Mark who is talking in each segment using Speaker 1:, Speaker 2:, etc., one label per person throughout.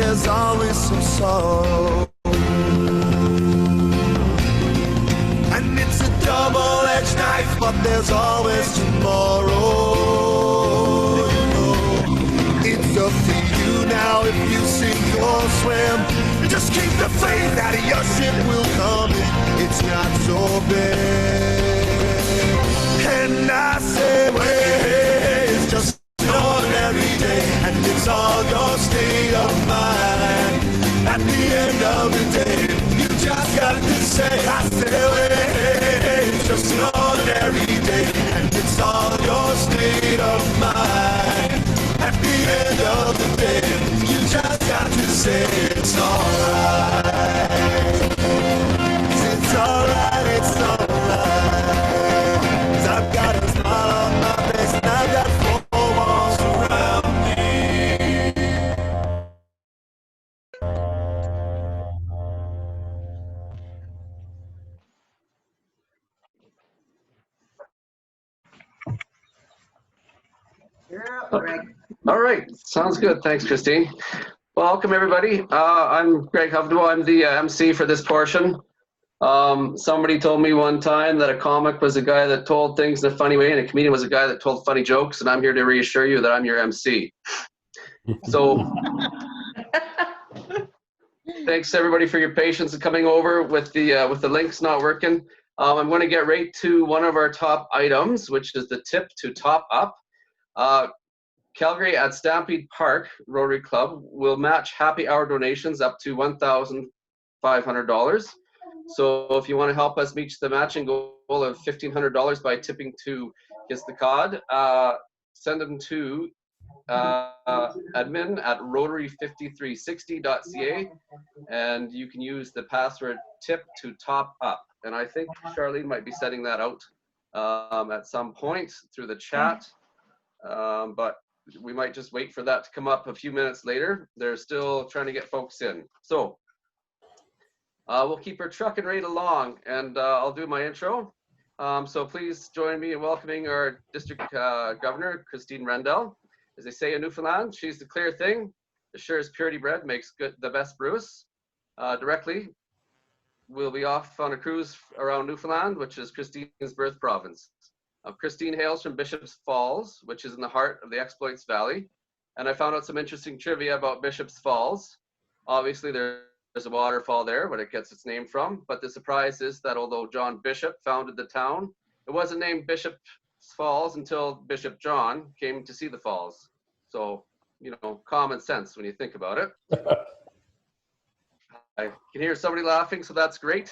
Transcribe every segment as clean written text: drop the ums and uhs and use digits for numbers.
Speaker 1: there's always some sorrow. And it's a double-edged knife, but there's always tomorrow. It's up to you now if you sink or swim. Just keep the faith that your ship will come in. It's not so bad. And I say, well, it's just an ordinary day, and it's all your state of mind. At the end of the day, you just got to say, I say, well, it's just an ordinary day, and it's all your state of mind. At the end of the day, you just got to say it's alright. It's alright, it's alright. 'Cause I've got a smile on my face and I've got four walls around me.
Speaker 2: You're up, Greg.
Speaker 3: All right, sounds good. Thanks, Christine. Welcome, everybody. I'm Greg Hovdewell. I'm the MC for this portion. Somebody told me one time that a comic was a guy that told things in a funny way, and a comedian was a guy that told funny jokes, and I'm here to reassure you that I'm your MC. So, thanks everybody for your patience in coming over with the links not working. I'm going to get right to one of our top items, which is the tip to top up. Calgary at Stampede Park Rotary Club will match happy hour donations up to $1,500. So if you want to help us reach the matching goal of $1,500 by tipping to Kiss the Cod, send them to admin@rotary5360.ca, and you can use the password tip to top up. And I think Charlene might be sending that out at some point through the chat, but we might just wait for that to come up a few minutes later. They're still trying to get folks in. So we'll keep her trucking right along, and I'll do my intro. So please join me in welcoming our district governor, Christine Rendell. As they say in Newfoundland, she's the clear thing. The surest purity bread makes good the best brews. Directly, we'll be off on a cruise around Newfoundland, which is Christine's birth province. Christine hails from Bishop's Falls, which is in the heart of the Exploits Valley. And I found out some interesting trivia about Bishop's Falls. Obviously, there's a waterfall there, what it gets its name from. But the surprise is that although John Bishop founded the town, it wasn't named Bishop's Falls until Bishop John came to see the falls. So, you know, common sense when you think about it. I can hear somebody laughing, so that's great.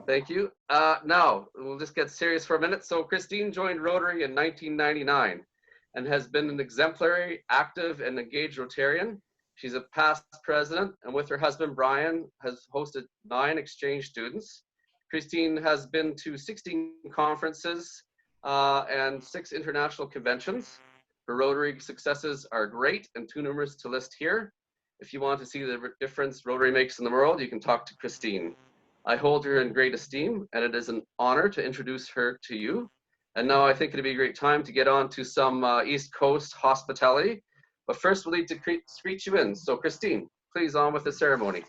Speaker 3: Thank you. Now, we'll just get serious for a minute. So Christine joined Rotary in 1999 and has been an exemplary, active, and engaged Rotarian. She's a past president, and with her husband, Brian, has hosted 9 exchange students. Christine has been to 16 conferences and 6 international conventions. Her Rotary successes are great and too numerous to list here. If you want to see the difference Rotary makes in the world, you can talk to Christine. I hold her in great esteem, and it is an honor to introduce her to you. And now I think it'd be a great time to get on to some East Coast hospitality. But first, we'll need to screech you in. So Christine, please on with the ceremony.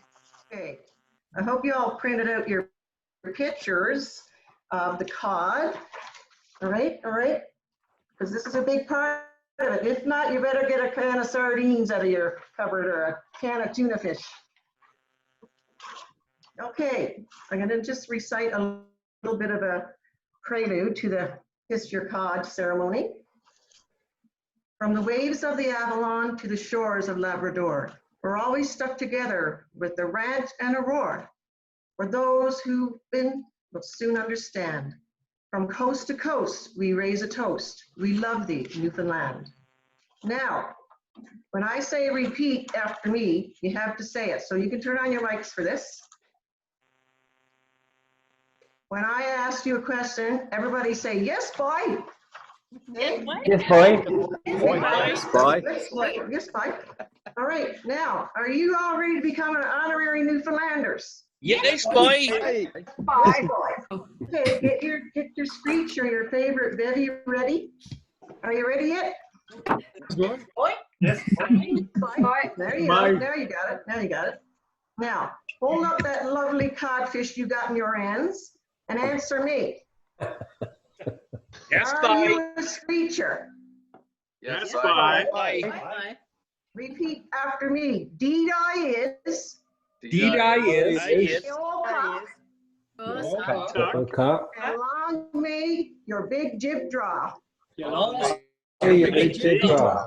Speaker 2: Okay, I hope you all printed out your pictures of the cod. All right, because this is a big part of it. If not, you better get a can of sardines out of your cupboard or a can of tuna fish. Okay, I'm going to just recite a little bit of a prelude to the Kiss Your Cod ceremony. From the waves of the Avalon to the shores of Labrador, we're always stuck together with the rant and a roar. For those who've been will soon understand. From coast to coast, we raise a toast. We love thee, Newfoundland. Now, when I say repeat after me, you have to say it. So you can turn on your mics for this. When I ask you a question, everybody say, yes, boy. Okay?
Speaker 4: Yes, boy.
Speaker 2: Yes, boy. Yes, boy. All right, now, are you all ready to become an honorary Newfoundlanders?
Speaker 4: Yes, boy.
Speaker 2: Yes, boy. Okay, get your screech or your favorite bevy ready. Are you ready yet?
Speaker 4: Yes.
Speaker 2: There you go. There you got it. Now you got it. Now, hold up that lovely codfish you got in your hands and answer me.
Speaker 4: Yes,
Speaker 2: Are you a screecher?
Speaker 3: Yes,
Speaker 4: Yes, bye.
Speaker 5: Bye.
Speaker 2: Repeat after me. Dee-da is
Speaker 4: D-die is.
Speaker 2: the old cock.
Speaker 4: Tuck.
Speaker 2: And long may your big jib draw.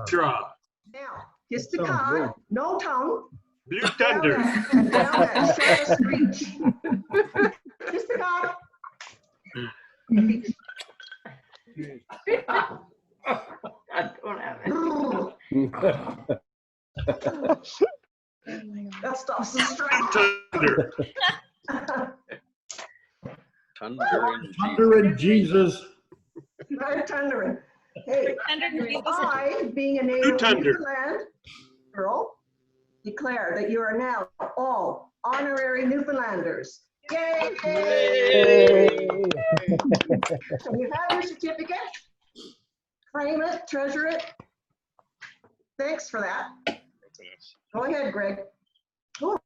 Speaker 4: Draw.
Speaker 2: Now, kiss the cod, no tongue.
Speaker 4: Blue Thunder.
Speaker 2: Down that sharp screech. Kiss the cod.
Speaker 5: I don't have it.
Speaker 2: That stops the strike.
Speaker 4: Thunder.
Speaker 6: Thunder and Jesus.
Speaker 2: Right, thundering. Hey,
Speaker 7: Jesus.
Speaker 2: I, being a native
Speaker 4: Blue Thunder.
Speaker 2: Newfoundland girl, declare that you are now all honorary Newfoundlanders. Yay! So you have your certificate. Frame it, treasure it. Thanks for that. Go ahead, Greg. Oh,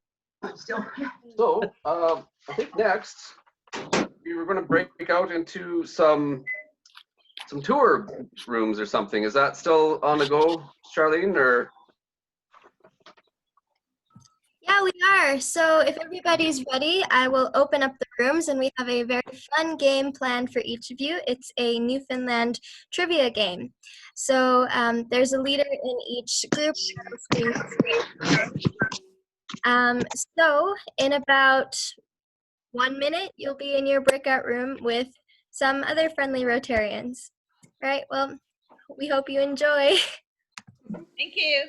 Speaker 2: still.
Speaker 3: So, I think next we were going to break out into some tour rooms or something. Is that still on the go, Charlene? Or
Speaker 7: Yeah, we are. So if everybody's ready, I will open up the rooms and we have a very fun game planned for each of you. It's a Newfoundland trivia game. So there's a leader in each group. So in about 1 minute, you'll be in your breakout room with some other friendly Rotarians. All right, well, we hope you enjoy.
Speaker 5: Thank you.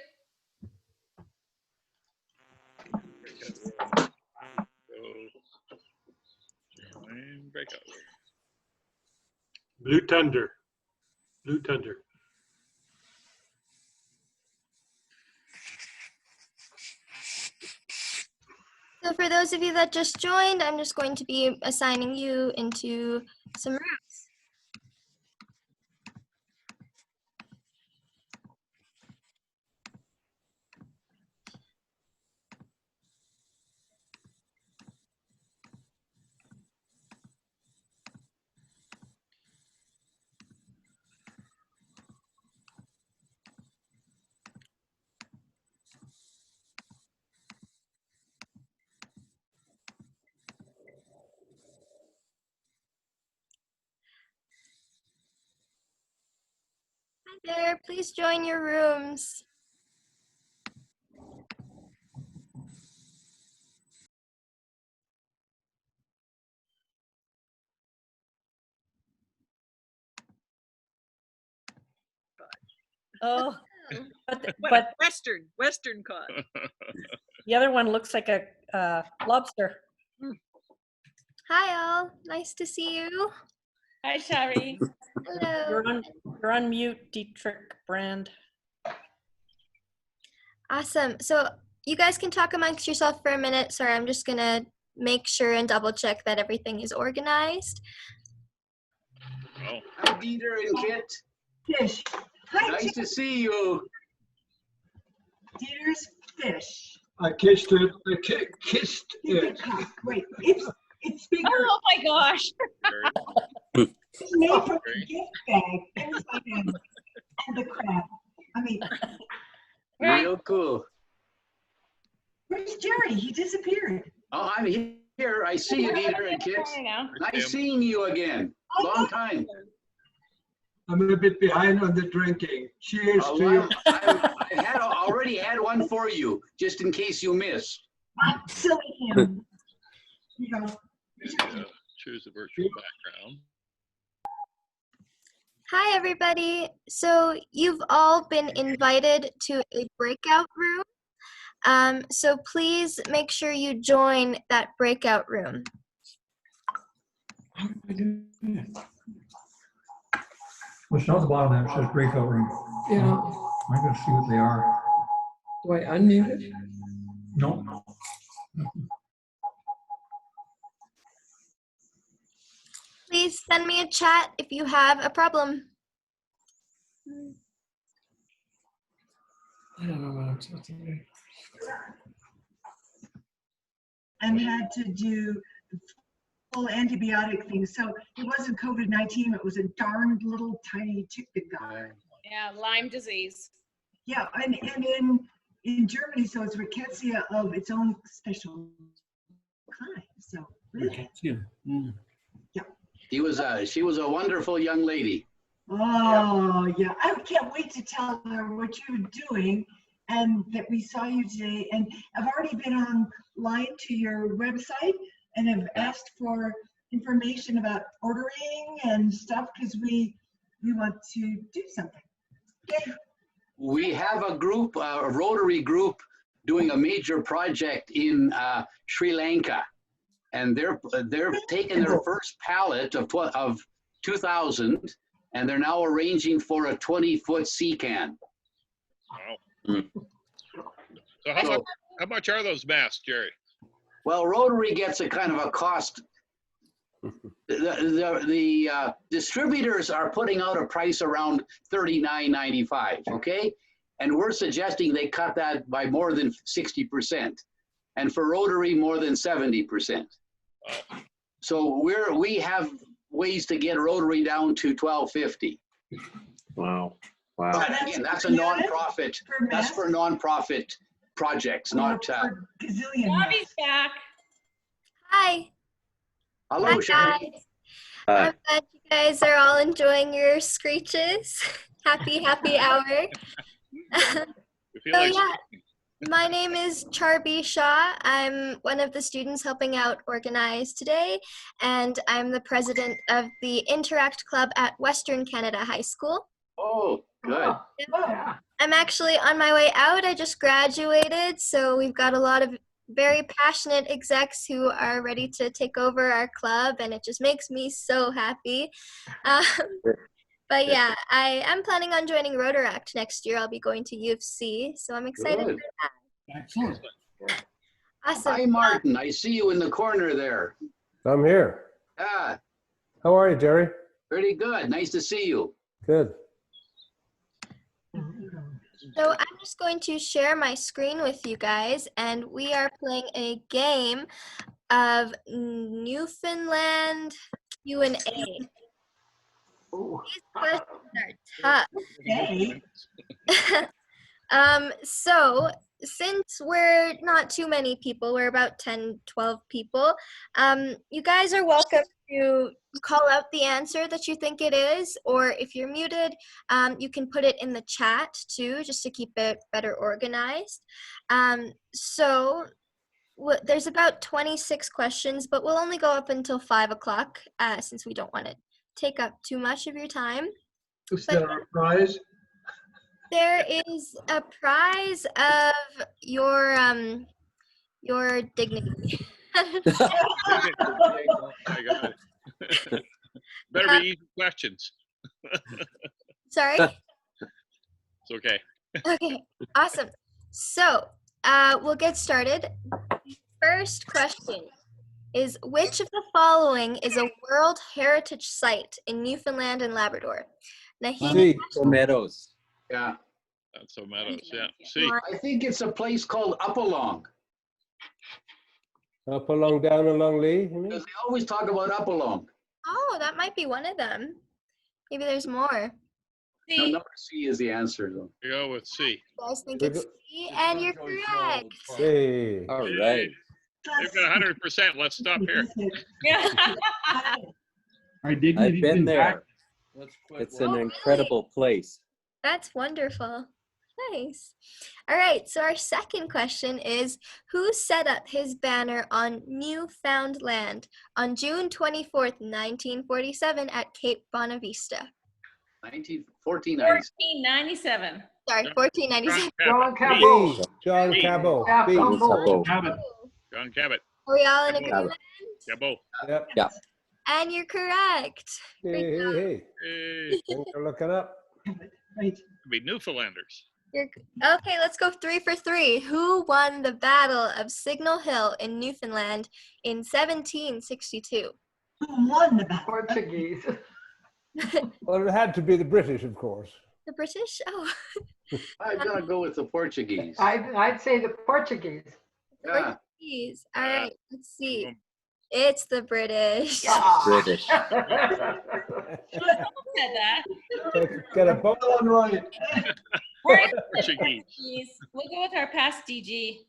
Speaker 4: Blue Thunder. Blue Thunder.
Speaker 7: So for those of you that just joined, I'm just going to be assigning you into some rooms. Hi there, please join your rooms.
Speaker 8: Oh,
Speaker 5: What
Speaker 8: but
Speaker 5: Western cod.
Speaker 8: the other one looks like a lobster.
Speaker 7: Hi all, nice to see you.
Speaker 5: Hi, Shari.
Speaker 7: Hello.
Speaker 8: You're on mute, Dietrich Brand.
Speaker 7: Awesome. So you guys can talk amongst yourself for a minute. Sorry, I'm just gonna make sure and double check that everything is organized.
Speaker 9: Hi, Dieter and Kit.
Speaker 10: Fish. Hi,
Speaker 9: Nice to see you.
Speaker 10: Dieter's fish.
Speaker 6: I kissed it. I kissed it.
Speaker 10: Wait, it's bigger.
Speaker 5: Oh my gosh.
Speaker 10: It's made from a gift bag. There's like and the crab. I mean,
Speaker 9: Real cool.
Speaker 10: where's Jerry? He disappeared.
Speaker 9: Oh, I'm here. I see you, Dieter and Kit.
Speaker 5: I know.
Speaker 9: Nice seeing you again. Long time.
Speaker 6: I'm a bit behind on the drinking. Cheers
Speaker 9: Oh,
Speaker 6: to you.
Speaker 9: I already had one for you, just in case you missed.
Speaker 10: Silly him. You know,
Speaker 11: Choose the virtual background.
Speaker 7: Hi everybody. So you've all been invited to a breakout room. So please make sure you join that breakout room.
Speaker 12: Well, it's down the bottom there, it says breakout room.
Speaker 13: Yeah.
Speaker 12: I'm gonna see what they are.
Speaker 13: Do I unmute it?
Speaker 12: No.
Speaker 7: Please send me a chat if you have a problem.
Speaker 13: I don't know what I'm supposed to do.
Speaker 10: And had to do the full antibiotic thing. So it wasn't COVID-19, it was a darned little tiny tick that got her.
Speaker 5: Yeah, Lyme disease.
Speaker 10: Yeah, and in Germany, so it's rickettsia of its own special kind. So really,
Speaker 9: She was a wonderful young lady.
Speaker 10: oh yeah, I can't wait to tell her what you're doing and that we saw you today. And I've already been online to your website and have asked for information about ordering and stuff because we want to do something. Okay.
Speaker 9: We have a group, a Rotary group, doing a major project in Sri Lanka, and they're taking their first pallet of 2,000, and they're now arranging for a 20-foot sea can.
Speaker 11: Wow. So how much are those masks, Jerry?
Speaker 9: Well, Rotary gets a kind of a cost. The distributors are putting out a price around $39.95, okay? And we're suggesting they cut that by more than 60%. And for Rotary, more than 70%.
Speaker 11: Wow.
Speaker 9: So we have ways to get Rotary down to $12.50.
Speaker 4: Wow. Wow.
Speaker 9: But again, that's a nonprofit. That's for nonprofit projects, not.
Speaker 5: Bobby's back.
Speaker 7: Hi.
Speaker 9: Hello, Sharon.
Speaker 7: Guys. I'm glad you guys are all enjoying your screeches. Happy hour. So yeah, my name is Charby Shaw. I'm one of the students helping out organize today, and I'm the president of the Interact Club at Western Canada High School.
Speaker 9: Oh, good.
Speaker 7: Yeah. I'm actually on my way out. I just graduated, so we've got a lot of very passionate execs who are ready to take over our club, and it just makes me so happy. But yeah, I am planning on joining Rotaract next year. I'll be going to U of C, so I'm excited
Speaker 9: Good.
Speaker 7: for that.
Speaker 13: Excellent.
Speaker 7: Awesome.
Speaker 9: Hi, Martin. I see you in the corner there.
Speaker 14: I'm here.
Speaker 9: Ah,
Speaker 14: How are you, Jerry?
Speaker 9: pretty good. Nice to see you.
Speaker 14: Good.
Speaker 7: So I'm just going to share my screen with you guys, and we are playing a game of Newfoundland Q&A. These questions are tough. So since we're not too many people, we're about 10, 12 people, you guys are welcome to call out the answer that you think it is, or if you're muted, you can put it in the chat too, just to keep it better organized. So there's about 26 questions, but we'll only go up until 5 o'clock since we don't want to take up too much of your time.
Speaker 6: Is there a prize?
Speaker 7: There is a prize of your dignity.
Speaker 11: I got it. Better be easy questions.
Speaker 7: Sorry?
Speaker 11: It's okay.
Speaker 7: Okay, awesome. So we'll get started. First question is, which of the following is a World Heritage Site in Newfoundland and Labrador? Nahini
Speaker 15: Meadows.
Speaker 9: Yeah.
Speaker 11: That's so Meadows, yeah. See.
Speaker 9: I think it's a place called Upalong.
Speaker 14: Up along, down along Lee, you mean?
Speaker 9: Because they always talk about Upalong.
Speaker 7: Oh, that might be one of them. Maybe there's more.
Speaker 9: No, number C is the answer, though.
Speaker 11: You go with C.
Speaker 7: You guys think it's C, and you're correct.
Speaker 14: Hey.
Speaker 15: All right.
Speaker 11: They've got 100%. Let's stop here.
Speaker 4: Our dignity
Speaker 15: I've been
Speaker 4: back.
Speaker 15: there. It's an incredible place.
Speaker 7: That's wonderful. Nice. All right, so our second question is, who set up his banner on Newfoundland on June 24th, 1947 at Cape Bonavista?
Speaker 5: 1497.
Speaker 7: Sorry, 1497.
Speaker 4: John
Speaker 14: Cabot. John Cabot.
Speaker 11: John Cabot.
Speaker 7: Are we all in agreement?
Speaker 11: Cabot.
Speaker 14: Yep.
Speaker 15: Yeah.
Speaker 7: And you're correct.
Speaker 14: Hey, hey, hey.
Speaker 11: Hey.
Speaker 14: Thanks for looking up.
Speaker 10: Right.
Speaker 11: Could be Newfoundlanders.
Speaker 7: Okay, let's go 3 for 3. Who won the Battle of Signal Hill in Newfoundland in 1762?
Speaker 10: Who won the battle?
Speaker 6: Portuguese.
Speaker 14: Well, it had to be the British, of course.
Speaker 7: The British? Oh,
Speaker 9: I'm gonna go with the Portuguese.
Speaker 10: I'd say the Portuguese.
Speaker 9: Yeah.
Speaker 7: Portuguese. All right, let's see. It's the British.
Speaker 15: British.
Speaker 5: Said that.
Speaker 14: Got a vote on right.
Speaker 5: We're
Speaker 11: Portuguese.
Speaker 5: We'll go with our past DG.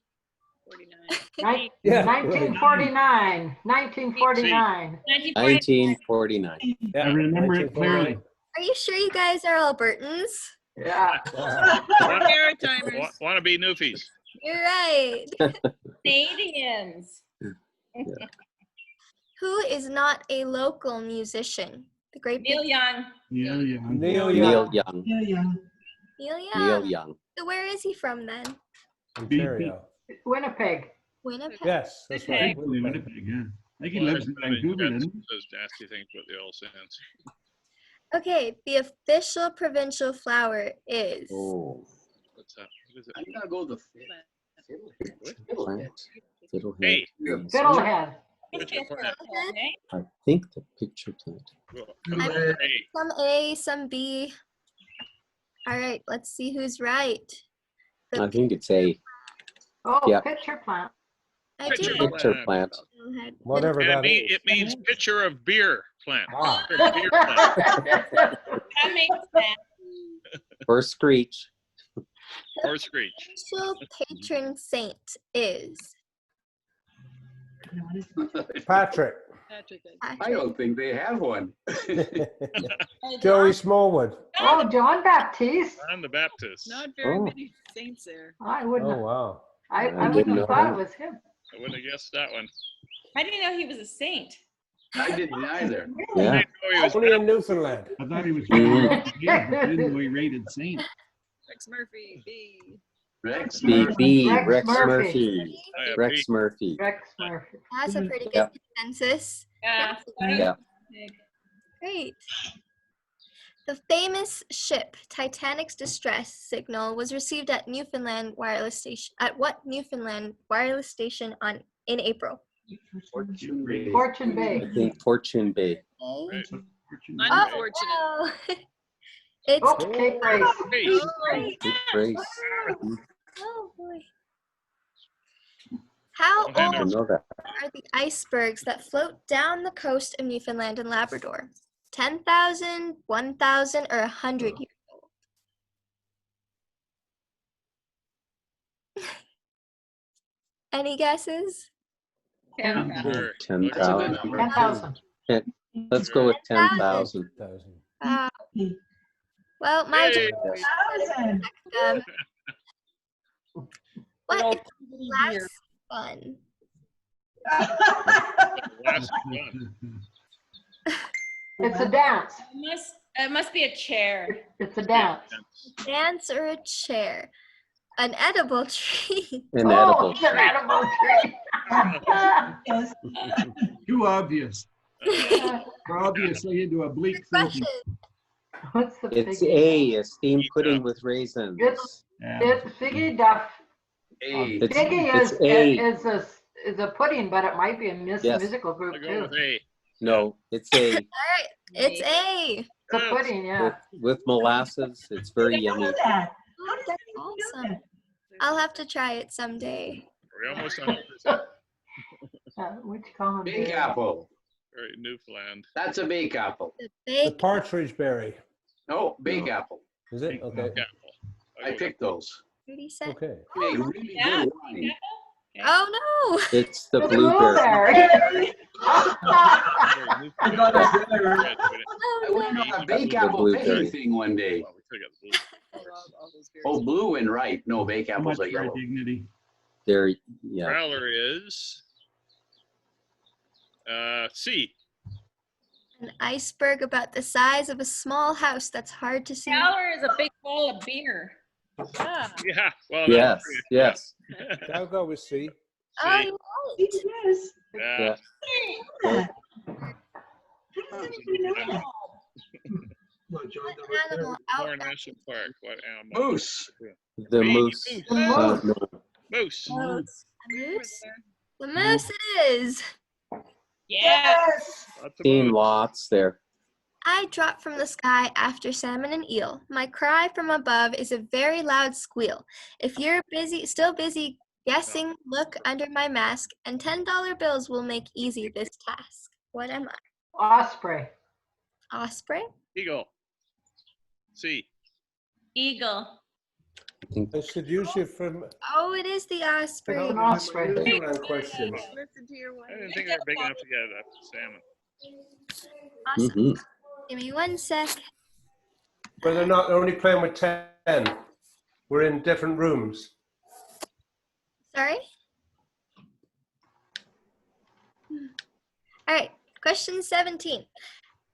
Speaker 10: 49.
Speaker 14: Yeah,
Speaker 10: 1949. 1949.
Speaker 15: 1949.
Speaker 14: Yeah,
Speaker 4: I remember it clearly.
Speaker 7: Are you sure you guys are Albertans?
Speaker 10: Yeah.
Speaker 5: Maritimers.
Speaker 11: Want to be Newfies.
Speaker 7: You're right.
Speaker 5: Canadians.
Speaker 7: Who is not a local musician? The great
Speaker 5: Neil Young.
Speaker 4: Yeah, yeah.
Speaker 14: Neil
Speaker 15: Neil
Speaker 14: Young.
Speaker 15: Young.
Speaker 10: Yeah, yeah.
Speaker 7: Neil Young.
Speaker 15: Neil Young.
Speaker 7: So where is he from then?
Speaker 14: Ontario.
Speaker 10: Winnipeg.
Speaker 7: Winnipeg.
Speaker 14: Yes, that's right.
Speaker 4: Winnipeg, Winnipeg, yeah. I think he lives in Vancouver, doesn't he?
Speaker 11: Says nasty things about the oil sands.
Speaker 7: Okay, the official provincial flower is.
Speaker 15: Oh.
Speaker 11: What's that? What is it?
Speaker 9: I'm gonna go the
Speaker 15: Plant. Fiddlehead.
Speaker 11: Hey.
Speaker 15: trees.
Speaker 10: Fiddlehead.
Speaker 15: I think the picture plant.
Speaker 7: Some A, some B. All right, let's see who's right.
Speaker 15: I think it's A.
Speaker 10: Oh,
Speaker 15: Yeah.
Speaker 10: pitcher plant.
Speaker 7: I
Speaker 11: Picture
Speaker 7: do.
Speaker 15: Picture plant.
Speaker 14: Whatever
Speaker 11: And
Speaker 14: that is.
Speaker 11: it means pitcher of beer plant.
Speaker 14: Ah.
Speaker 11: Beer plant.
Speaker 5: That makes sense.
Speaker 15: Or screech.
Speaker 11: Or screech.
Speaker 7: Official patron saint is.
Speaker 14: Patrick.
Speaker 9: I don't think they have one.
Speaker 14: Joey Smallwood.
Speaker 10: Oh, John Baptiste.
Speaker 11: I'm the Baptist.
Speaker 5: Not
Speaker 15: very
Speaker 5: many saints there.
Speaker 10: I wouldn't.
Speaker 14: Oh, wow.
Speaker 10: I
Speaker 15: I
Speaker 10: wouldn't
Speaker 15: didn't
Speaker 10: have
Speaker 15: know
Speaker 10: thought
Speaker 15: that.
Speaker 10: it was him.
Speaker 11: I wouldn't have guessed that one.
Speaker 5: I didn't know he was a saint.
Speaker 9: I didn't either.
Speaker 11: I
Speaker 15: Yeah.
Speaker 11: didn't know he was
Speaker 14: Only in Newfoundland.
Speaker 4: I thought he was
Speaker 15: Mhm.
Speaker 4: yeah, but then we rated Saint.
Speaker 5: Rex Murphy, B.
Speaker 9: Rex
Speaker 15: B.
Speaker 10: Rex
Speaker 15: Rex
Speaker 10: Murphy.
Speaker 15: Murphy.
Speaker 11: Yeah,
Speaker 15: Rex Murphy.
Speaker 10: Rex Murphy.
Speaker 7: That's a pretty good
Speaker 15: Yeah.
Speaker 7: consensus.
Speaker 5: Yeah.
Speaker 15: Yeah.
Speaker 7: Great. The famous ship Titanic's distress signal was received at Newfoundland wireless station. At what Newfoundland wireless station in April?
Speaker 9: Fortune Bay.
Speaker 10: Fortune
Speaker 15: I
Speaker 10: Bay.
Speaker 15: think Fortune Bay.
Speaker 7: Okay.
Speaker 11: Right.
Speaker 5: Unfortunate.
Speaker 7: Oh, it's
Speaker 10: Oh, Cape Race.
Speaker 11: Hey,
Speaker 7: Cape
Speaker 15: Good race.
Speaker 7: Oh boy. How
Speaker 11: Okay,
Speaker 15: I
Speaker 7: old
Speaker 15: know that.
Speaker 7: are the icebergs that float down the coast of Newfoundland and Labrador? 10,000, 1,000, or 100 years old? Any guesses?
Speaker 11: Sure.
Speaker 15: 10,000.
Speaker 9: That's a good number.
Speaker 10: 10,000.
Speaker 15: Let's go with 10,000.
Speaker 7: Wow. Well, my
Speaker 11: Hey.
Speaker 10: Thousand.
Speaker 7: what is last fun?
Speaker 11: Last one.
Speaker 10: It's a dance.
Speaker 5: It must be a chair.
Speaker 10: It's a dance.
Speaker 7: Dance or a chair? An edible tree.
Speaker 15: An
Speaker 10: Oh,
Speaker 15: edible
Speaker 10: it's an
Speaker 15: tree.
Speaker 10: edible tree. Yes.
Speaker 4: Too obvious. We're obviously into a bleak
Speaker 7: Question.
Speaker 4: thinking.
Speaker 10: What's the
Speaker 15: It's
Speaker 10: figgy?
Speaker 15: A, a steamed pudding with raisins.
Speaker 10: It's
Speaker 4: Yeah.
Speaker 10: it's figgy duff.
Speaker 9: A.
Speaker 15: It's-
Speaker 10: Figgy
Speaker 15: it's A.
Speaker 10: is a pudding, but it might be a
Speaker 15: Yes.
Speaker 10: musical group
Speaker 11: I'll go
Speaker 10: too.
Speaker 11: with A.
Speaker 15: No, it's A.
Speaker 7: All right, it's A.
Speaker 10: It's a pudding, yeah.
Speaker 15: With molasses. It's very yummy.
Speaker 10: that.
Speaker 7: Oh, that's awesome. I'll have to try it someday.
Speaker 11: We're almost 100%.
Speaker 10: Which column?
Speaker 9: Big apple.
Speaker 11: Right, Newfoundland.
Speaker 9: That's a bake apple.
Speaker 7: The
Speaker 14: The
Speaker 7: big
Speaker 14: partridge berry.
Speaker 9: No, bake apple.
Speaker 14: Is it? Okay.
Speaker 11: Yeah.
Speaker 9: I picked those.
Speaker 7: 30 cents.
Speaker 14: Okay.
Speaker 9: Make really
Speaker 5: Yeah.
Speaker 9: good wine.
Speaker 7: Oh no!
Speaker 15: It's the
Speaker 10: The
Speaker 15: blueberry.
Speaker 10: blueberry.
Speaker 11: I
Speaker 10: got a
Speaker 11: blueberry.
Speaker 9: I went on a bake
Speaker 15: The
Speaker 9: apple
Speaker 15: blueberry.
Speaker 9: picking thing one day.
Speaker 11: Well, we could have got the blue.
Speaker 9: Oh, blue and right. No, bake
Speaker 4: How
Speaker 9: apples
Speaker 4: much
Speaker 9: are
Speaker 4: for our
Speaker 9: yellow.
Speaker 4: dignity?
Speaker 15: There, yeah.
Speaker 11: Growler is C.
Speaker 7: An iceberg about the size of a small house that's hard to see.
Speaker 5: Growler is a big bowl of beer. Yeah.
Speaker 11: Yeah. Well,
Speaker 15: Yes, yes.
Speaker 14: I'll go with C.
Speaker 7: Oh,
Speaker 11: C.
Speaker 7: you're right.
Speaker 10: It is.
Speaker 11: Yeah.
Speaker 15: Yeah.
Speaker 10: How does he know that?
Speaker 7: Animal out
Speaker 11: More
Speaker 7: back.
Speaker 11: National Park. What animal?
Speaker 9: Moose.
Speaker 15: The
Speaker 11: Big
Speaker 15: moose.
Speaker 11: moose.
Speaker 15: No.
Speaker 11: Moose.
Speaker 7: A moose? The moose it is.
Speaker 5: Yeah.
Speaker 11: Lots of
Speaker 15: Seen
Speaker 11: moose.
Speaker 15: lots there.
Speaker 7: I drop from the sky after salmon and eel. My cry from above is a very loud squeal. If you're still busy guessing, look under my mask, and $10 bills will make easy this task. What am I?
Speaker 16: Osprey.
Speaker 7: Osprey?
Speaker 11: Eagle. C.
Speaker 5: Eagle.
Speaker 14: I seduce you from.
Speaker 2: Oh,
Speaker 7: it is the osprey.
Speaker 14: An osprey. Newfoundland questions.
Speaker 5: Listen to your wife.
Speaker 11: I didn't think they were big enough to get a salmon.
Speaker 7: Awesome. Give me 1 sec.
Speaker 14: But they're not. They're only playing with 10. We're in different rooms.
Speaker 7: Sorry? All right, question 17.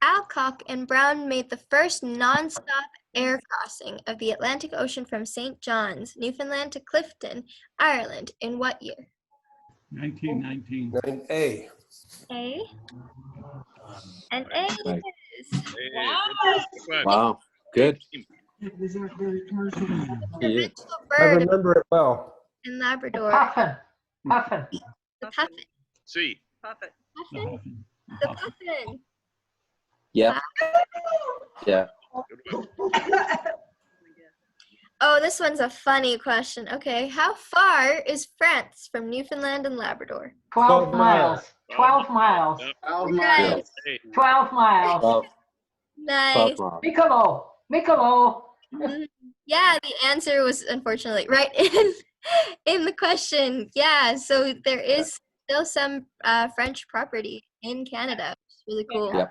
Speaker 7: Alcock and Brown made the first non-stop air crossing of the Atlantic Ocean from St. John's, Newfoundland to Clifton, Ireland, in what year?
Speaker 12: 1919.
Speaker 14: 9A.
Speaker 7: A. And A
Speaker 15: Right.
Speaker 7: it is.
Speaker 15: Wow, good.
Speaker 10: These are very commercial.
Speaker 15: Yeah.
Speaker 14: I remember it well.
Speaker 7: In Labrador.
Speaker 16: Puffin. Puffin.
Speaker 7: The puffin.
Speaker 11: C.
Speaker 5: Puffin.
Speaker 7: Puffin? The puffin.
Speaker 15: Yeah. Yeah.
Speaker 7: Oh, this one's a funny question. Okay, how far is France from Newfoundland and Labrador?
Speaker 16: 12 miles. 12 miles.
Speaker 9: 12
Speaker 7: Right.
Speaker 9: miles.
Speaker 16: 12 miles.
Speaker 15: 12
Speaker 7: Nice.
Speaker 15: miles.
Speaker 16: Michelob. Michelob.
Speaker 7: Yeah, the answer was unfortunately right in the question. Yeah, so there is still some French property in Canada. It's really cool.
Speaker 15: Yeah.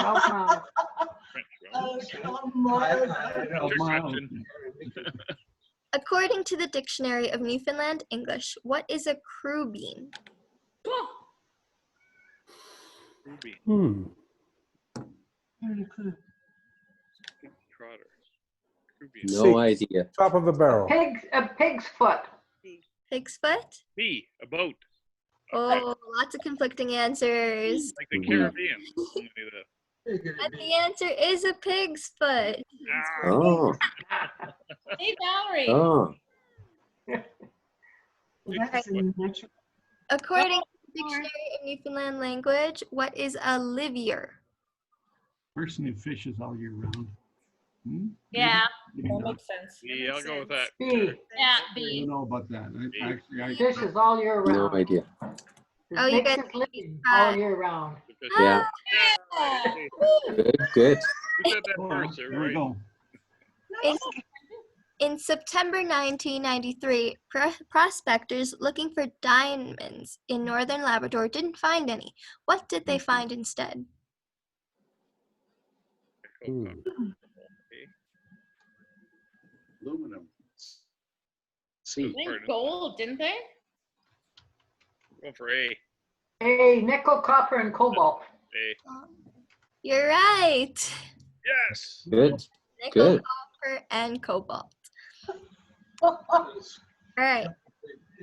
Speaker 16: 12 miles.
Speaker 10: Oh, come on.
Speaker 12: 12 miles.
Speaker 7: According to the Dictionary of Newfoundland English, what is a crew bean?
Speaker 11: Ruby. Trotter. Ruby.
Speaker 15: No idea.
Speaker 14: Top of the barrel.
Speaker 16: A pig's foot.
Speaker 7: Pig's foot?
Speaker 11: B. A boat.
Speaker 7: Oh, lots of conflicting answers.
Speaker 11: Like the Caribbean. Only
Speaker 7: But the answer is a pig's foot.
Speaker 15: Oh.
Speaker 5: Hey, Valerie.
Speaker 15: Oh.
Speaker 10: That's in natural.
Speaker 7: According to the Dictionary of Newfoundland Language, what is a livier?
Speaker 12: Person who fishes all year round. Hmm?
Speaker 5: Yeah.
Speaker 12: Maybe
Speaker 8: That
Speaker 12: not.
Speaker 8: makes sense.
Speaker 11: B. I'll go with that.
Speaker 16: B.
Speaker 5: Yeah,
Speaker 12: I
Speaker 5: B.
Speaker 12: don't know about that. I
Speaker 16: Fishes all year round.
Speaker 15: No idea.
Speaker 7: Oh, you
Speaker 16: Makes
Speaker 7: guys
Speaker 16: his living all year round.
Speaker 15: Yeah. Good, good.
Speaker 11: Who said that
Speaker 12: Oh,
Speaker 11: first?
Speaker 12: there we
Speaker 11: Right?
Speaker 12: go.
Speaker 7: In September 1993, prospectors looking for diamonds in northern Labrador didn't find any. What did they find instead?
Speaker 9: Aluminum.
Speaker 5: I
Speaker 9: C.
Speaker 5: think gold, didn't they?
Speaker 11: Going for A.
Speaker 16: A. Nickel, copper, and cobalt.
Speaker 11: A.
Speaker 7: You're right.
Speaker 11: Yes.
Speaker 15: Good.
Speaker 7: Nickel,
Speaker 15: Good.
Speaker 7: copper, and cobalt. All right.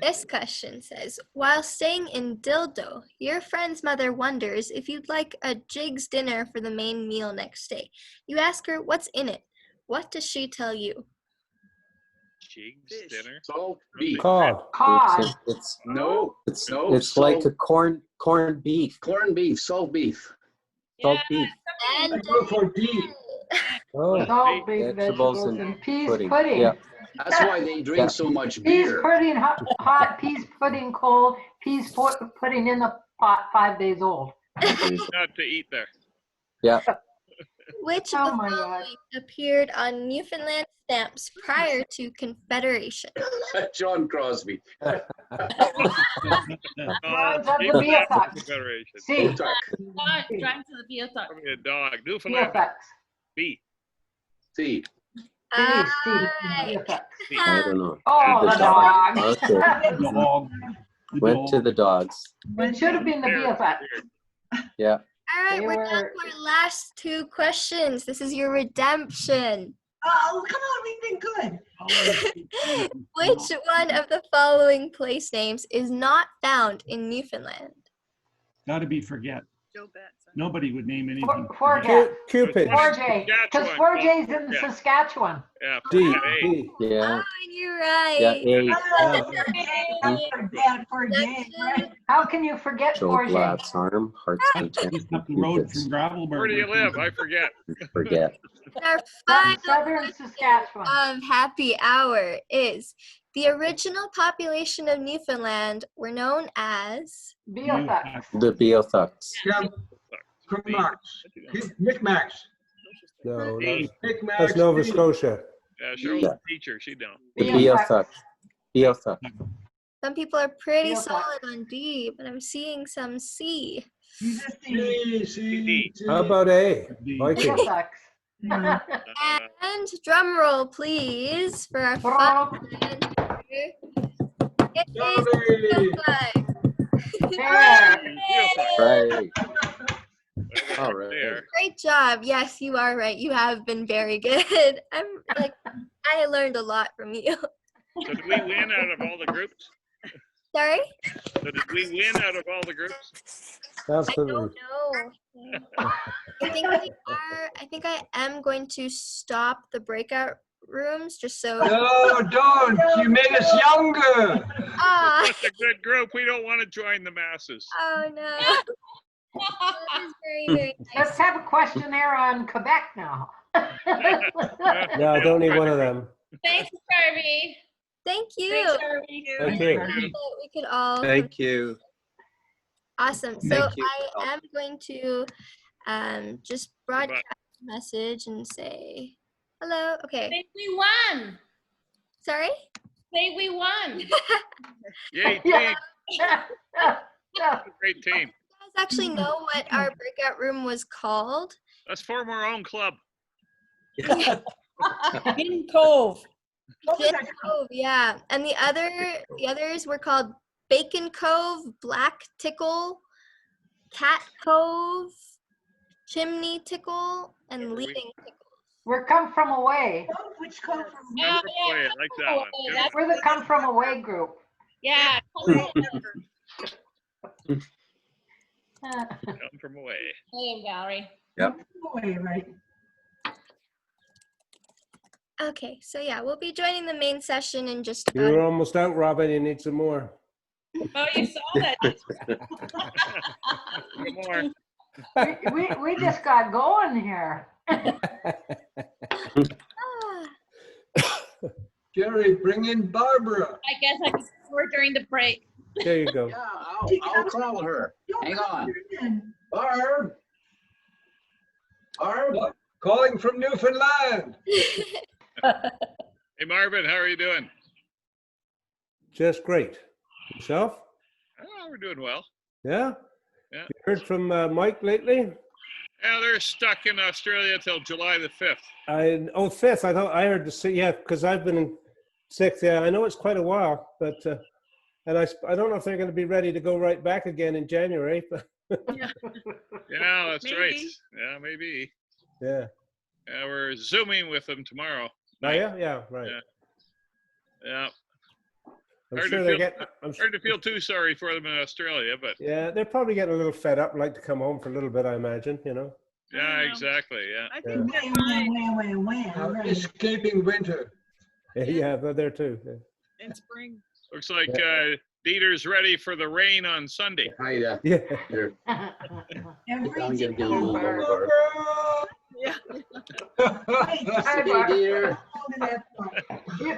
Speaker 7: This question says, while staying in Dildo, your friend's mother wonders if you'd like a Jig's dinner for the main meal next day. You ask her what's in it. What does she tell you?
Speaker 11: Jigs dinner.
Speaker 9: Salt beef.
Speaker 14: Cod.
Speaker 16: Cod.
Speaker 15: It's
Speaker 9: No.
Speaker 15: it's
Speaker 9: No.
Speaker 15: it's like
Speaker 9: salt-
Speaker 15: a corned beef.
Speaker 9: corned beef. Salt beef.
Speaker 15: Salt beef.
Speaker 10: I go for D.
Speaker 14: Oh.
Speaker 16: Salt beef,
Speaker 15: Vegetables
Speaker 16: vegetables,
Speaker 15: and
Speaker 16: and peas
Speaker 15: pudding.
Speaker 16: pudding.
Speaker 15: Yeah.
Speaker 9: That's why they drink so much
Speaker 16: Peas
Speaker 9: beer.
Speaker 16: pudding hot, peas pudding cold, peas pudding in the pot 5 days old.
Speaker 11: Not to eat there.
Speaker 15: Yeah.
Speaker 7: Which of
Speaker 16: Oh
Speaker 7: the
Speaker 16: my God.
Speaker 7: following appeared on Newfoundland stamps prior to Confederation?
Speaker 9: John Crosby.
Speaker 16: Mine's up to Beothuk.
Speaker 11: Confederation.
Speaker 16: C.
Speaker 5: Drive to the Beothuk.
Speaker 11: Probably a dog. Newfoundland.
Speaker 16: Beothuk.
Speaker 11: B.
Speaker 9: C.
Speaker 16: Steve.
Speaker 7: Alright.
Speaker 16: Beothuk.
Speaker 15: I don't know.
Speaker 16: Oh, the dog.
Speaker 15: Okay.
Speaker 12: Dog. The
Speaker 15: Went
Speaker 12: dog.
Speaker 15: to the dogs.
Speaker 16: It should have been the
Speaker 11: Beer.
Speaker 16: Beothuk.
Speaker 15: Yeah.
Speaker 7: All right,
Speaker 16: They
Speaker 7: we're down
Speaker 16: were-
Speaker 7: to our last 2 questions. This is your redemption.
Speaker 10: Oh, come on, we've been good.
Speaker 7: Which one of the following place names is not found in Newfoundland?
Speaker 12: Gotta be forget.
Speaker 5: Joe Betts.
Speaker 12: Nobody would name anything.
Speaker 16: Forget.
Speaker 14: Cupid.
Speaker 16: 4J. Because 4J's in Saskatchewan.
Speaker 11: Yeah.
Speaker 14: D.
Speaker 11: A.
Speaker 14: D.
Speaker 15: Yeah.
Speaker 7: You're right.
Speaker 15: Yeah.
Speaker 16: How can you forget
Speaker 15: Joe
Speaker 16: 4J?
Speaker 15: Blatt's arm, heart's content.
Speaker 12: Just up the road from Gravelburg.
Speaker 11: Where do you live? I forget.
Speaker 15: Forget.
Speaker 7: Our final
Speaker 16: Southern Saskatchewan.
Speaker 7: of happy hour is the original population of Newfoundland were known as
Speaker 16: Beothuks.
Speaker 15: The Beothuks.
Speaker 6: Micmacs.
Speaker 14: No,
Speaker 6: Micmacs.
Speaker 14: that's Nova Scotia.
Speaker 11: Yeah, Cheryl's a teacher. She don't.
Speaker 15: The Beothuks. Beothuks.
Speaker 7: some people are pretty
Speaker 16: Beothuks.
Speaker 7: solid on D, but I'm seeing some C.
Speaker 14: How about A? Viking.
Speaker 16: Beothuks.
Speaker 7: And drum roll, please, for our fun.
Speaker 15: Right. All right.
Speaker 7: Great job. Yes, you are right. You have been very good. I learned a lot from you.
Speaker 11: So did we win out of all the groups?
Speaker 7: Sorry?
Speaker 11: So did we win out of all the groups?
Speaker 14: Absolutely.
Speaker 7: No. I think I am going to stop the breakout rooms just so.
Speaker 6: No, don't. You made us younger.
Speaker 7: Ah.
Speaker 11: That's a good group. We don't want to join the masses.
Speaker 7: Oh no. That is very, very nice.
Speaker 16: Let's have a questionnaire on Quebec now.
Speaker 14: No, I don't need one of them.
Speaker 5: Thanks, Harvey.
Speaker 7: Thank you.
Speaker 5: Thanks, Harvey.
Speaker 14: Thank you.
Speaker 7: We could all.
Speaker 15: Thank you.
Speaker 7: Awesome. So
Speaker 15: Thank you.
Speaker 7: I am going to just broadcast a message and say hello. Okay.
Speaker 5: Say we won.
Speaker 7: Sorry?
Speaker 5: Say we won.
Speaker 11: Yay, team. Great team.
Speaker 7: You guys actually know what our breakout room was called?
Speaker 11: Let's form our own club.
Speaker 8: Hidden Cove.
Speaker 7: Gin Cove, yeah. And the others were called Bacon Cove, Black Tickle, Cat Cove, Chimney Tickle, and Leading Tickle.
Speaker 16: We're come from away.
Speaker 10: Which come from
Speaker 11: I like that one. Good.
Speaker 16: We're the come from away group.
Speaker 5: Yeah.
Speaker 11: Come from away.
Speaker 5: Hey, Valerie.
Speaker 15: Yep.
Speaker 10: away, right?
Speaker 7: Okay, so yeah, we'll be joining the main session in just about.
Speaker 14: You're almost out, Robin. You need some more.
Speaker 5: Oh, you saw that.
Speaker 11: Some more.
Speaker 16: We just got going here.
Speaker 6: Jerry, bring in Barbara.
Speaker 5: I guess I can score during the break.
Speaker 14: There you go.
Speaker 9: Yeah, I'll call her. Hang on. Barb. Barb.
Speaker 6: Calling from Newfoundland.
Speaker 11: Hey, Marvin, how are you doing?
Speaker 14: Just great. Yourself?
Speaker 11: Oh, we're doing well.
Speaker 14: Yeah?
Speaker 11: Yeah.
Speaker 14: You heard from Mike lately?
Speaker 11: Yeah, they're stuck in Australia till July the 5th.
Speaker 14: 5th. I thought I heard the 6th. Yeah, because I've been in 6th. Yeah, I know it's quite a while, but and I don't know if they're going to be ready to go right back again in January. But
Speaker 11: Yeah, that's
Speaker 5: Maybe.
Speaker 11: right. Yeah, maybe.
Speaker 14: yeah.
Speaker 11: Yeah, we're Zooming with them tomorrow.
Speaker 14: Oh yeah, yeah, right.
Speaker 11: Yeah.
Speaker 14: I'm
Speaker 11: Hard
Speaker 14: sure
Speaker 11: to
Speaker 14: they
Speaker 11: feel-
Speaker 14: get.
Speaker 11: Hard to feel too sorry for them in Australia, but
Speaker 14: Yeah, they're probably getting a little fed up, like to come home for a little bit. I imagine, you know.
Speaker 11: yeah, exactly. Yeah.
Speaker 5: I
Speaker 14: Yeah.
Speaker 5: think they're fine.
Speaker 10: Right.
Speaker 6: Escaping winter.
Speaker 14: Yeah, they're there too. Yeah.
Speaker 5: In spring.
Speaker 11: Looks like Dieter's ready for the rain on Sunday.
Speaker 9: Hi,
Speaker 14: Yeah.
Speaker 9: here.
Speaker 10: Every
Speaker 9: Get a little warmer, Barb.
Speaker 5: Yeah.
Speaker 16: Hi,
Speaker 9: Hey,
Speaker 16: Barb.
Speaker 9: dear.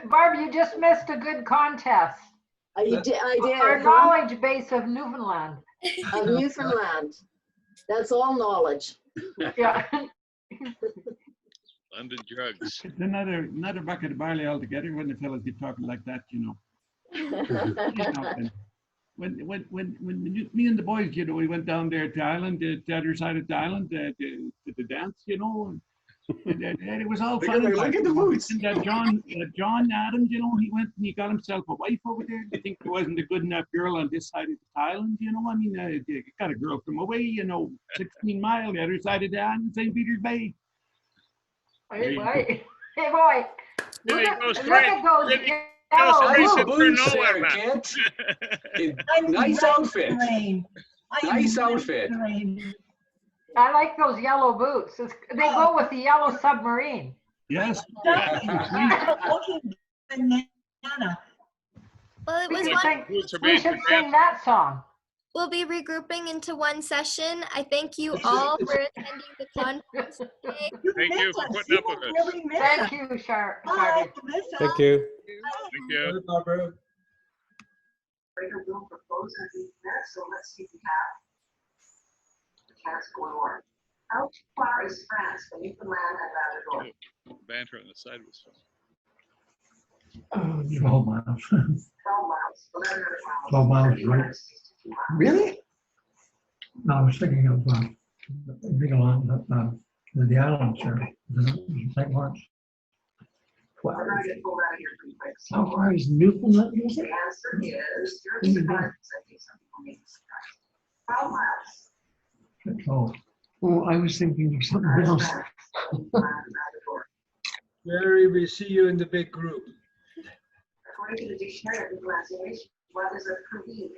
Speaker 16: Barb, you just missed a good contest.
Speaker 17: I did.
Speaker 16: Our knowledge base of Newfoundland.
Speaker 17: Of Newfoundland. That's all knowledge.
Speaker 16: Yeah.
Speaker 11: London drugs.
Speaker 12: It's another bucket of barley altogether when the fellas get talking like that, you know. When me and the boys, you know, we went down there to Ireland, to the other side of the island, to the dance, you know, and it was all fun.
Speaker 9: Look at the boots.
Speaker 12: And John Adams, you know, he went and he got himself a wife over there. I think there wasn't a good enough girl on this side of the island, you know. I mean, he got a girl from away, you know, 16 miles the other side of the island, St. Peter's Bay.
Speaker 16: Hey, boy. Hey, boy. Look
Speaker 11: Hey,
Speaker 16: at
Speaker 11: go
Speaker 16: look
Speaker 11: straight.
Speaker 16: at those
Speaker 11: Go
Speaker 16: yellow
Speaker 11: straight
Speaker 16: boots.
Speaker 11: to
Speaker 9: Boots
Speaker 11: Cronulla,
Speaker 9: there,
Speaker 11: man.
Speaker 9: Kent. Nice outfit.
Speaker 10: Rain.
Speaker 9: Nice outfit.
Speaker 16: I like those yellow boots. They go with the yellow submarine.
Speaker 12: Yes.
Speaker 10: Banana.
Speaker 7: Well, it
Speaker 16: We
Speaker 7: was
Speaker 16: should
Speaker 7: one.
Speaker 16: sing,
Speaker 11: Boots are
Speaker 16: we
Speaker 11: made
Speaker 16: should
Speaker 11: for
Speaker 16: sing that song.
Speaker 7: We'll be regrouping into one session. I thank you all for attending the conference today.
Speaker 11: Thank you for putting up with us.
Speaker 16: Thank you, Shardy.
Speaker 14: Thank you.
Speaker 11: Thank you.
Speaker 2: Greater room for clothes and there, so let's see if we have the chance going on. How far is France from Newfoundland and Labrador?
Speaker 11: Banter on the side was fun.
Speaker 6: 12 miles.
Speaker 2: 12 miles, 1100 miles.
Speaker 6: 12 miles, right?
Speaker 2: 362 miles.
Speaker 6: Really? No, I was thinking of big along the islands there, St. Lawrence.
Speaker 2: We're gonna get pulled out of here pretty quick. So
Speaker 6: How far is Newfoundland? Is
Speaker 2: the
Speaker 6: it?
Speaker 2: answer is, you're surprised, I think some people may be surprised. 12 miles.
Speaker 6: Oh, well, I was thinking of something else.
Speaker 2: Labrador.
Speaker 6: Jerry, we see you in the big group.
Speaker 2: According to the dictionary of Newfoundland's English, what is a privy?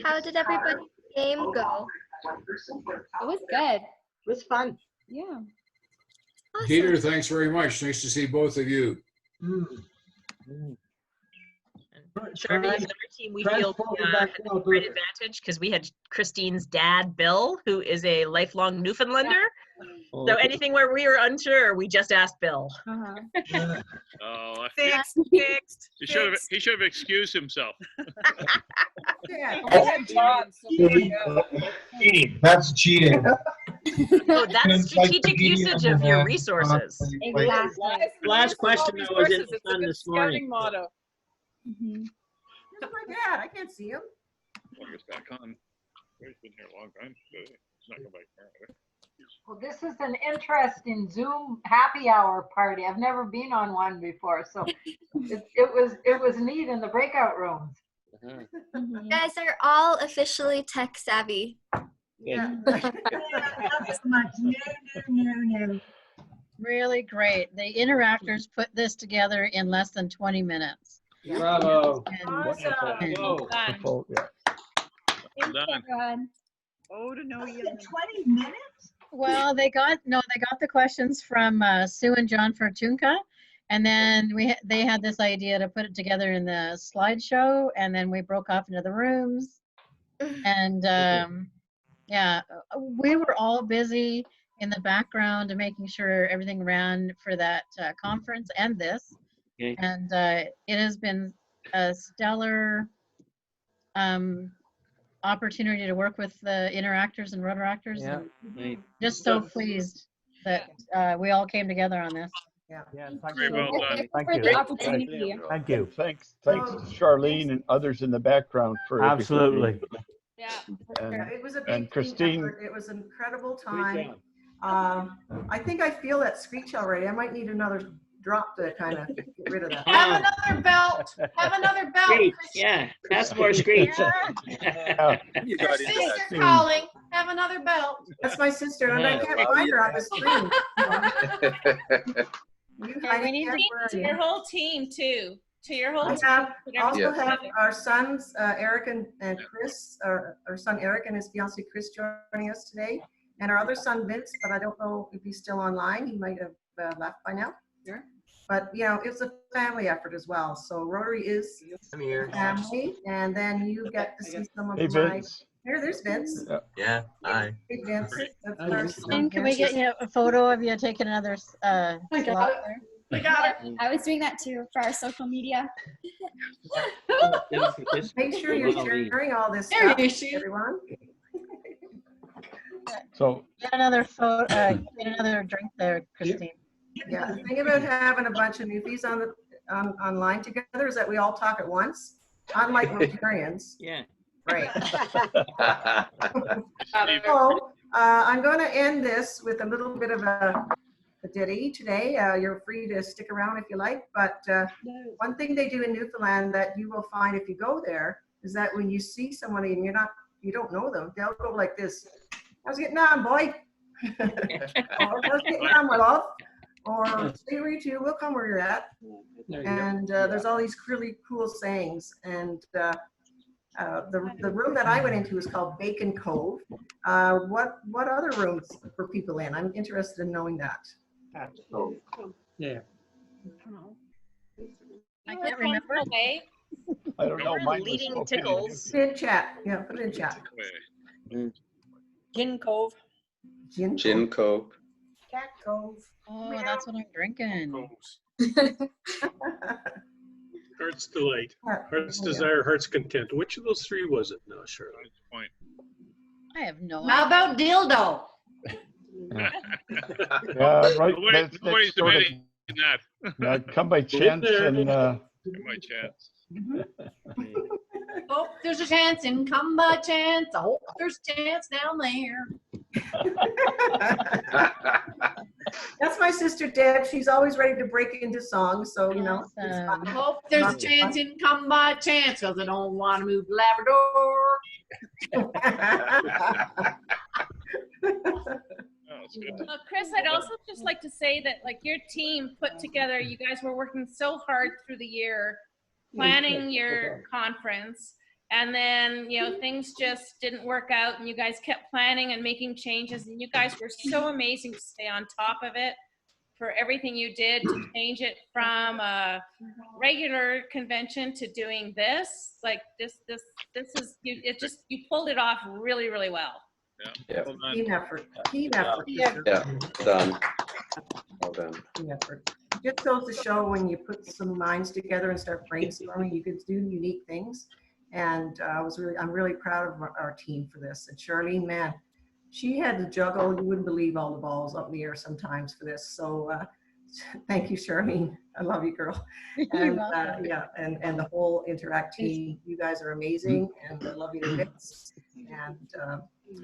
Speaker 7: How did everybody's game go?
Speaker 18: It was good.
Speaker 17: It was fun.
Speaker 18: Yeah.
Speaker 7: Awesome.
Speaker 19: Peter, thanks very much. Nice to see both of you.
Speaker 20: Shardy is another team we feel had a great advantage because we had Christine's dad, Bill, who is a lifelong Newfoundlander. So anything where we were unsure, we just asked Bill.
Speaker 11: Oh,
Speaker 5: Fixed.
Speaker 11: he should have excused himself.
Speaker 5: Yeah, I had John, so there you go.
Speaker 21: That's cheating.
Speaker 20: So that's strategic usage of your resources.
Speaker 18: Exactly.
Speaker 22: Last question though was in
Speaker 5: It's
Speaker 22: the
Speaker 5: a
Speaker 22: sun
Speaker 5: good
Speaker 22: this morning.
Speaker 5: scouting motto.
Speaker 2: Where's my dad? I can't see him.
Speaker 11: Well, he gets back on. He's been here a long time. He's not going back there.
Speaker 16: Well, this is an interesting Zoom happy hour party. I've never been on one before, so it was neat in the breakout rooms.
Speaker 7: You guys are all officially tech savvy.
Speaker 2: Yeah.
Speaker 10: No.
Speaker 23: Really great. The interactors put this together in less than 20 minutes.
Speaker 4: Bravo.
Speaker 23: Awesome.
Speaker 11: Wonderful. Yeah.
Speaker 18: Thanks, everyone.
Speaker 5: Oh, to know you.
Speaker 10: 20 minutes?
Speaker 23: Well, they got the questions from Sue and John Fortunka, and then they had this idea to put it together in the slideshow, and then we broke off into the rooms, and yeah, we were all busy in the background and making sure everything ran for that conference and this, and it has been a stellar opportunity to work with the interactors and rotaractors.
Speaker 22: Yeah.
Speaker 23: And just so pleased that we all came together on this.
Speaker 2: Yeah.
Speaker 11: Very well done.
Speaker 18: Thank you. For the opportunity.
Speaker 24: Thank you.
Speaker 2: Thanks,
Speaker 24: Charlene and others in the background for
Speaker 12: Absolutely.
Speaker 18: Yeah.
Speaker 2: Yeah, it was a big
Speaker 24: And
Speaker 2: team
Speaker 24: Christine.
Speaker 2: effort. It was an incredible time. I think I feel that screech already. I might need another drop to kind of get rid of that.
Speaker 5: Have another belt. Have another belt.
Speaker 22: Screech, yeah, that's more screech.
Speaker 24: You
Speaker 5: Your sister calling. Have another belt.
Speaker 2: That's my sister, and I can't find her on the screen.
Speaker 5: Okay, we need to your whole team too. To your whole team.
Speaker 2: Also have our sons, Eric and Chris, our son Eric and his fiancee Chris joining us today, and our other son Vince, but I don't know if he's still online. He might have left by now.
Speaker 5: Sure.
Speaker 2: But you know, it's a family effort as well. So Rotary is family, and then you get to see some of
Speaker 24: Hey,
Speaker 2: my.
Speaker 24: Vince.
Speaker 2: Here, there's Vince.
Speaker 24: Yeah. Hi.
Speaker 2: Hey, Vince. That's our son,
Speaker 23: And can we
Speaker 2: Vince.
Speaker 23: get a photo of you taking another slot there?
Speaker 5: We got her.
Speaker 18: I was doing that too for our social media.
Speaker 2: Make sure you're sharing all this
Speaker 5: There
Speaker 2: stuff,
Speaker 5: you see.
Speaker 2: everyone.
Speaker 24: So
Speaker 23: Get another photo. Get another drink there, Christine.
Speaker 2: Yeah, the thing about having a bunch of newbies online together is that we all talk at once, unlike Rotarians.
Speaker 22: Yeah.
Speaker 2: Right. So I'm going to end this with a little bit of a ditty today. You're free to stick around if you like, but one thing they do in Newfoundland that you will find if you go there is that when you see somebody and you don't know them, they'll go like this. How's it getting on, boy? Or how's it getting on, my love? Or stay where you two, we'll come where you're at. And there's all these really cool sayings. And The room that I went into is called Bacon Cove. What other rooms were people in? I'm interested in knowing that.
Speaker 6: Yeah.
Speaker 23: I can't remember.
Speaker 24: I don't know.
Speaker 20: We're
Speaker 24: Mine was
Speaker 20: leading
Speaker 24: spoken in
Speaker 20: tickles.
Speaker 2: Put it in chat. Yeah, put it in chat.
Speaker 23: Gin Cove.
Speaker 1: Gin Cove.
Speaker 2: Cat Cove.
Speaker 23: Oh, that's what I'm drinking.
Speaker 3: Heart's Delight, Heart's Desire, Heart's Content. Which of those three was it now, Shirley?
Speaker 11: Point.
Speaker 23: I have no idea.
Speaker 16: How about dildo?
Speaker 24: Yeah, right.
Speaker 11: Nobody's
Speaker 24: That's sort of,
Speaker 11: debating that.
Speaker 24: come by chance and
Speaker 11: My chance.
Speaker 16: Oh, there's a chance and come by chance. I hope there's a chance down there.
Speaker 2: That's my sister Deb. She's always ready to break into songs. So, you know.
Speaker 23: Awesome.
Speaker 16: I hope there's a chance and come by chance because I don't want to move to Labrador.
Speaker 5: Chris, I'd also just like to say that like your team put together, you guys were working so hard through the year, planning your conference, and then, you know, things just didn't work out and you guys kept planning and making changes, and you guys were so amazing to stay on top of it for everything you did to change it from a regular convention to doing this. Like this is, you pulled it off really, really well.
Speaker 1: Yeah.
Speaker 2: Team effort. Team effort.
Speaker 1: Yeah. Done. Well done.
Speaker 2: Team effort. Just goes to show when you put some minds together and start brainstorming, you can do unique things. And I'm really proud of our team for this. And Charlene, man, she had to juggle. You wouldn't believe all the balls up in the air sometimes for this. So thank you, Charlene. I love you, girl. And yeah, and the whole Interact team. You guys are amazing, and I love you to bits. And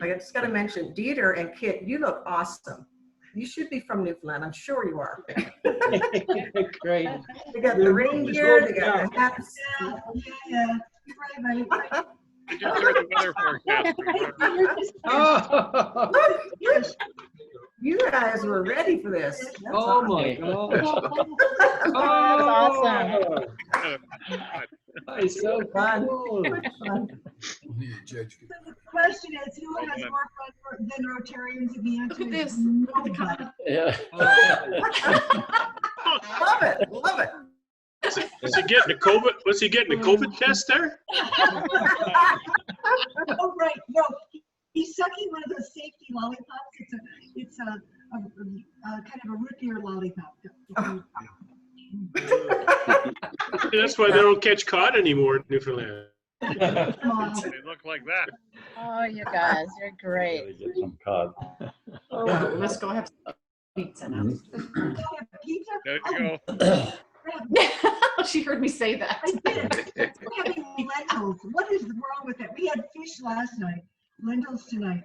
Speaker 2: I just got to mention, Dieter and Kit, you look awesome. You should be from Newfoundland. I'm sure you are.
Speaker 24: great.
Speaker 2: They got the reindeer, they got the hats.
Speaker 10: Yeah.
Speaker 11: I just heard the weather forecast.
Speaker 2: Oh, you guys were ready for this. That's
Speaker 6: Oh my
Speaker 2: awesome.
Speaker 6: God.
Speaker 23: Awesome.
Speaker 6: That's so
Speaker 2: Fun.
Speaker 6: cool.
Speaker 10: The question is, who has more fun than Rotarians? And the answer is nobody.
Speaker 6: Yeah.
Speaker 2: Love it. Love it.
Speaker 3: Is he getting a COVID? Was he getting a COVID test there?
Speaker 10: Oh, right. No, he's sucking one of those safety lollipops. It's a kind of a root beer lollipop.
Speaker 3: That's why they don't catch cod anymore in Newfoundland.
Speaker 11: They look like that.
Speaker 23: Oh, you guys, you're great.
Speaker 24: Get some cod.
Speaker 16: Oh, let's go have some pizza now.
Speaker 10: Pizza?
Speaker 11: There you go.
Speaker 16: She heard me say that.
Speaker 10: We're having lentils. What is wrong with that? We had fish last night. Lentils tonight.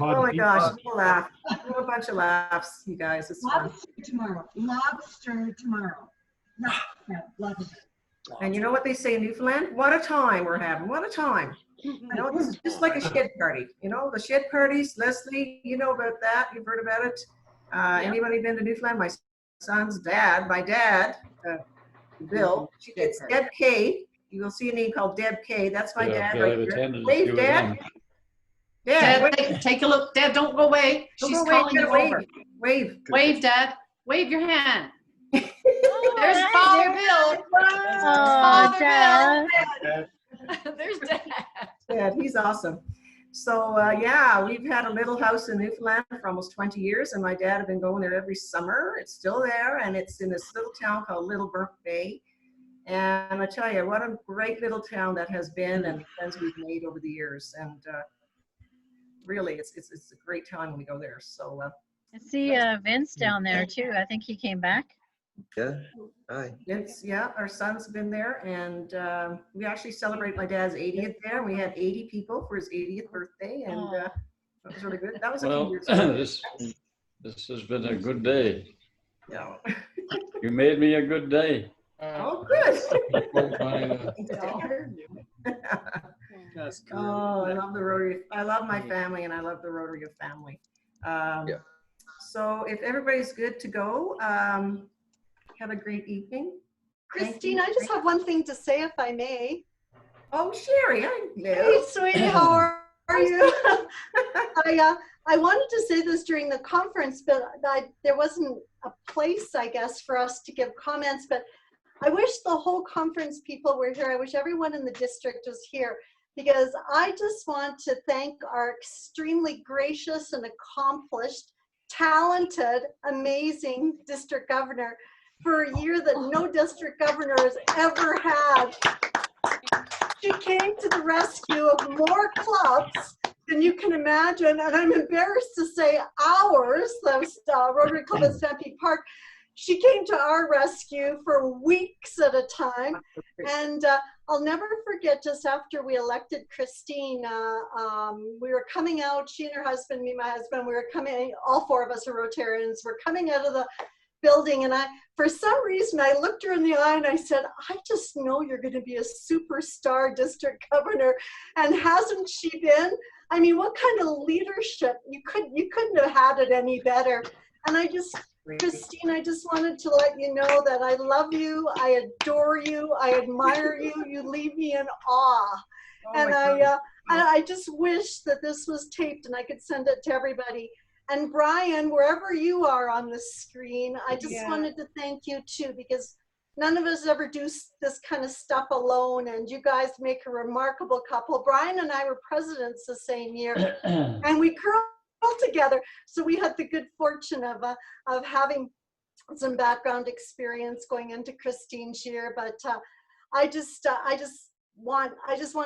Speaker 2: Oh my gosh, we'll laugh. We'll a bunch of laughs, you guys. It's fun.
Speaker 10: Lobster tomorrow. Lobster tomorrow. Yeah, lobster.
Speaker 2: And you know what they say in Newfoundland? What a time we're having. What a time. You know, this is just like a shed party. You know, the shed parties, Leslie, you know about that. You've heard about it. Anybody been to Newfoundland? My son's dad, Bill, she gets Deb K. You will see a name called Deb K. That's my dad right there. Wave, Dad.
Speaker 16: Dad, take a look. Dad, don't go away. She's calling you over.
Speaker 2: Wave.
Speaker 16: Wave, Dad. Wave your hand. There's Father Bill.
Speaker 23: Oh, Dad.
Speaker 16: There's Dad.
Speaker 2: Dad, he's awesome. So yeah, we've had a little house in Newfoundland for almost 20 years, and my dad had been going there every summer. It's still there, and it's in this little town called Little Burke Bay. And I tell you, what a great little town that has been, and the friends we've made over the years. And really, it's a great time when we go there. So
Speaker 23: I see Vince down there too. I think he came back.
Speaker 1: Yeah. Hi.
Speaker 2: Vince, yeah, our son's been there, and we actually celebrate my dad's 80th there. We had 80 people for his 80th birthday, and that was really good. That was a few years ago.
Speaker 24: This has been a good day.
Speaker 2: Yeah.
Speaker 24: You made me a good day.
Speaker 2: Oh, good.
Speaker 6: That's good.
Speaker 2: Oh, I love the Rotary. I love my family, and I love the Rotary of family.
Speaker 1: Yeah.
Speaker 2: So if everybody's good to go, have a great evening.
Speaker 8: Christine, I just have one thing to say, if I may.
Speaker 2: Oh, Sherry, I know.
Speaker 8: Hey, sweetie, how are you? I wanted to say this during the conference, but there wasn't a place, I guess, for us to give comments. But I wish the whole conference people were here. I wish everyone in the district was here, because I just want to thank our extremely gracious and accomplished, talented, amazing district governor for a year that no district governor has ever had. She came to the rescue of more clubs than you can imagine, and I'm embarrassed to say ours, those Rotary Club at Stampede Park. She came to our rescue for weeks at a time, and I'll never forget, just after we elected Christine, we were coming out, she and her husband, me and my husband, we were coming, all four of us are Rotarians, we're coming out of the building, and for some reason, I looked her in the eye and I said, I just know you're going to be a superstar district governor. And hasn't she been? I mean, what kind of leadership? You couldn't have had it any better. And Christine, I just wanted to let you know that I love you, I adore you, I admire you, you leave me in awe. Oh, and I just wish that this was taped and I could send it to everybody. And Brian, wherever you are on the screen, I just wanted to thank you too, because none of us ever do this kind of stuff alone, and you guys make a remarkable couple. Brian and I were presidents the same year, and we curled together. So we had the good fortune of having some background experience going into Christine's year. But I just want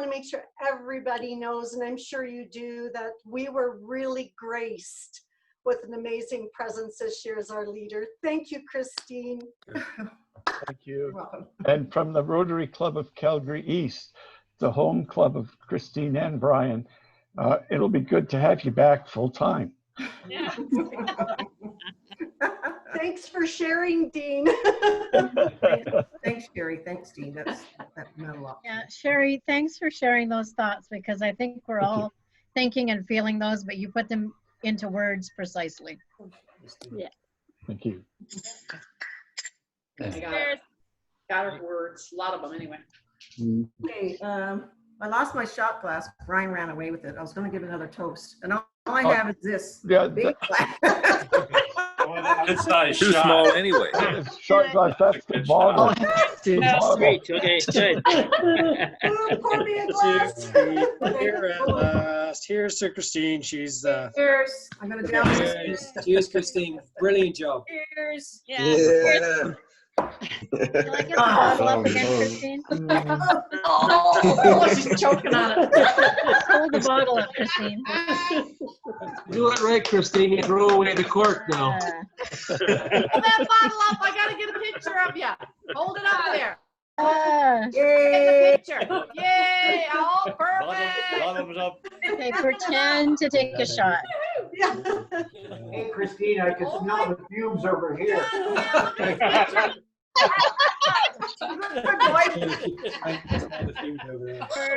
Speaker 8: to make sure everybody knows, and I'm sure you do, that we were really graced with an amazing presence this year as our leader. Thank you, Christine.
Speaker 9: Thank you.
Speaker 2: You're welcome.
Speaker 9: And from the Rotary Club of Calgary East, the home club of Christine and Brian, it'll be good to have you back full time.
Speaker 5: Yeah.
Speaker 8: Thanks for sharing, Dean.
Speaker 2: Thanks, Sherry. Thanks, Dean. That meant a lot.
Speaker 23: Yeah, Sherry, thanks for sharing those thoughts, because I think we're all thinking and feeling those, but you put them into words precisely.
Speaker 22: Yeah.
Speaker 9: Thank you.
Speaker 13: I got her words, a lot of them anyway.
Speaker 2: Okay, I lost my shot glass. Brian ran away with it. I was going to give another toast, and all I have is this big glass.
Speaker 21: It's not a
Speaker 1: Too
Speaker 21: shot.
Speaker 1: small anyway.
Speaker 9: Shot glass, that's the bottle.
Speaker 22: Sweet. Okay, good.
Speaker 2: Pour me a glass.
Speaker 21: Here at last. Here's to Christine. She's
Speaker 2: Cheers. I'm going to down this.
Speaker 21: Cheers, Christine. Brilliant job.
Speaker 5: Cheers.
Speaker 1: Yeah.
Speaker 23: Can I get the bottle up again, Christine?
Speaker 13: Oh, she's choking on it.
Speaker 23: Hold the bottle up, Christine.
Speaker 21: Do it right, Christine. You throw away the cork now.
Speaker 13: Hold that bottle up. I got to get a picture of you. Hold it up there.
Speaker 2: Yay.
Speaker 13: Take a picture. Yay. All perfect.
Speaker 21: Bottoms up.
Speaker 23: Okay, pretend to take a shot.
Speaker 21: Hey, Christine, I can smell the fumes over here.
Speaker 2: Good boy.